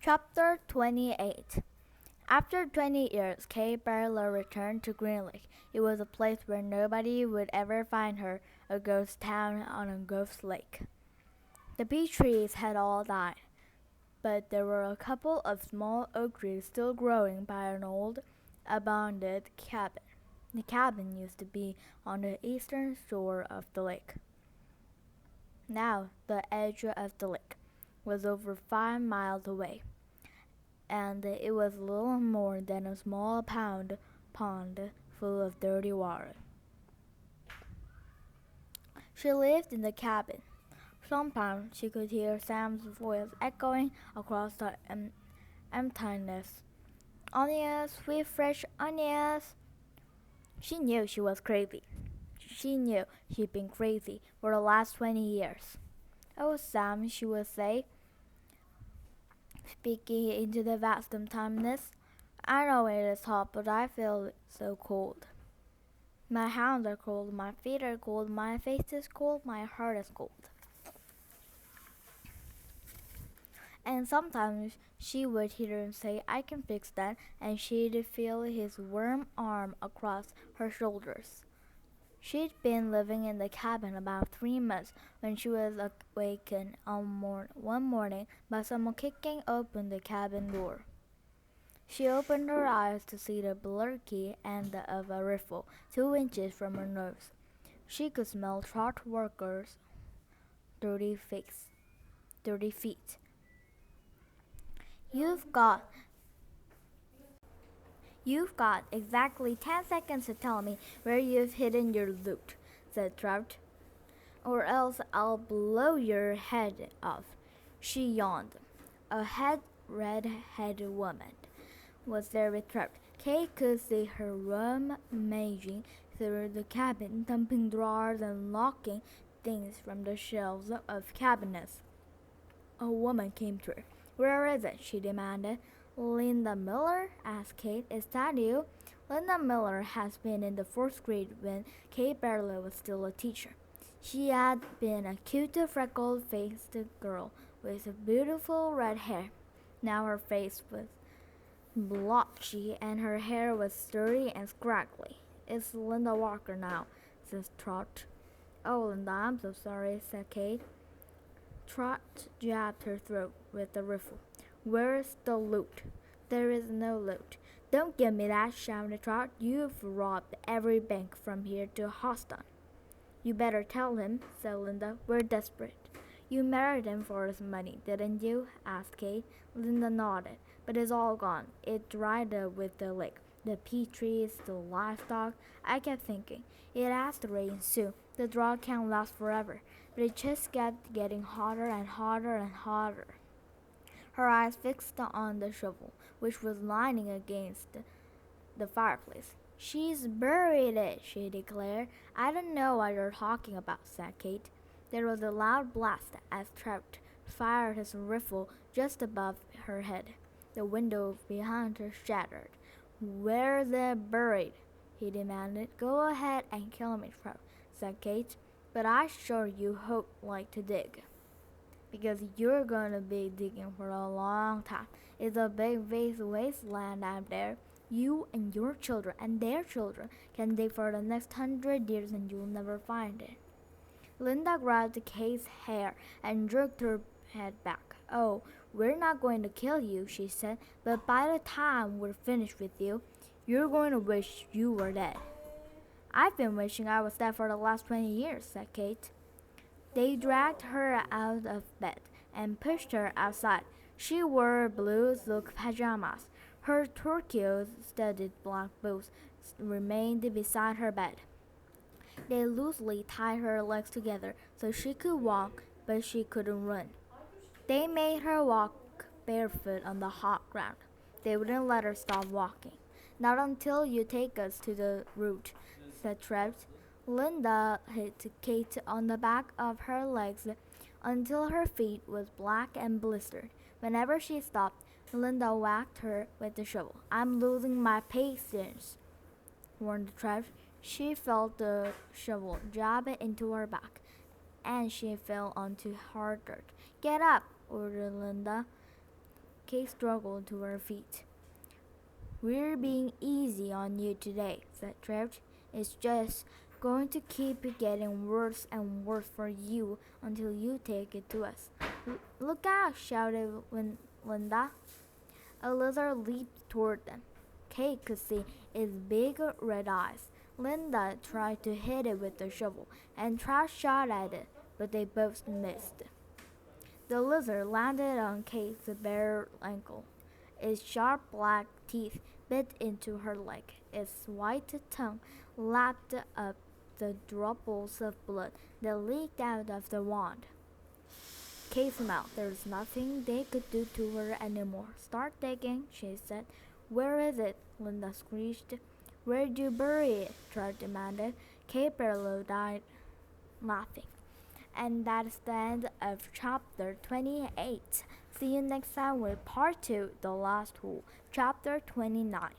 Chapter 28. After 20 years, Kate Barlow returned to Green Lake. It was a place where nobody would ever find her, a ghost town on a ghost lake. The peach trees had all died, but there were a couple of small oak trees still growing by an old, abandoned cabin. The cabin used to be on the eastern shore of the lake. Now, the edge of the lake was over 5 miles away, and it was little more than a small pond full of dirty water. She lived in the cabin. Sometimes she could hear Sam's voice echoing across the emptiness. Onions, sweet fresh onions. She knew she was crazy. She knew she'd been crazy for the last 20 years. "Oh, Sam," she would say, speaking into the vast emptiness, "I know it is hot, but I feel so cold. My hands are cold, my feet are cold, my face is cold, my heart is cold." And sometimes she would hear him say, "I can fix that," and she'd feel his warm arm across her shoulders. She'd been living in the cabin about 3 months when she was awakened one morning by someone kicking open the cabin door. She opened her eyes to see the bulky end of a rifle 2 inches from her nose. She could smell Trot Walker's dirty feet. You've got exactly 10 seconds to tell me where you've hidden your loot," said Trout, "or else I'll blow your head off." She yawned. A red-headed woman was there with Trout. Kate could see her rummaging through the cabin, dumping drawers and locking things from the shelves of cabinets. A woman came to her. "Where is it?" she demanded. "Linda Miller?" asked Kate. "Is that you?" Linda Miller has been in the 4th grade when Kate Barlow was still a teacher. She had been a cute, freckled-faced girl with beautiful red hair. Now her face was blotchy and her hair was dirty and scraggly. "It's Linda Walker now," says Trot. "Oh, Linda, I'm so sorry," said Kate. Trot jabbed her throat with the rifle. "Where's the loot?" "There is no loot." "Don't give me that," shouted Trot. "You've robbed every bank from here to Houston." "You better tell him," said Linda. "We're desperate." "You married him for his money, didn't you?" asked Kate. Linda nodded. "But it's all gone. It dried up with the lake. The peach trees, the livestock. I kept thinking, it has to rain soon. The drought can't last forever." But it just kept getting hotter and hotter and hotter. Her eyes fixed on the shovel, which was lying against the fireplace. "She's buried it," she declared. "I don't know what you're talking about," said Kate. There was a loud blast as Trout fired his rifle just above her head. The window behind her shattered. "Where's it buried?" he demanded. "Go ahead and kill me, Trout," said Kate. "But I sure you hope like to dig. Because you're going to be digging for a long time. It's a big wasteland out there. You and your children and their children can dig for the next 100 years and you'll never find it." Linda grabbed Kate's hair and jerked her head back. "Oh, we're not going to kill you," she said, "but by the time we're finished with you, you're going to wish you were dead." "I've been wishing I was dead for the last 20 years, said Kate. They dragged her out of bed and pushed her outside. She wore blue silk pajamas. Her turquoise-studded black boots remained beside her bed. They loosely tied her legs together so she could walk, but she couldn't run. They made her walk barefoot on the hot ground. They wouldn't let her stop walking. "Not until you take us to the root," said Trev. Linda hit Kate on the back of her legs until her feet was black and blistered. Whenever she stopped, Linda whacked her with the shovel. "I'm losing my patience," warned Trev. She felt the shovel jab into her back, and she fell onto hard dirt. "Get up," ordered Linda. Kate struggled to her feet. We're being easy on you today, said Trout. It's just going to keep getting worse and worse for you until you take it to us. Look out, shouted Linda. A lizard leaped toward them. Kate could see its big red eyes. Linda tried to hit it with the shovel, and Trout shot at it, but they both missed. The lizard landed on Kate's bare ankle. Its sharp black teeth bit into her leg. Its white tongue lapped up the droplets of blood that leaked out of the wand. Kate smiled. There was nothing they could do to her anymore. Start digging, she said. Where is it? Linda screeched. Where'd you bury it? Trout demanded. Kate barely died laughing. And that's the end of chapter 28. See you next time with part 2, The Last Hole, chapter 29.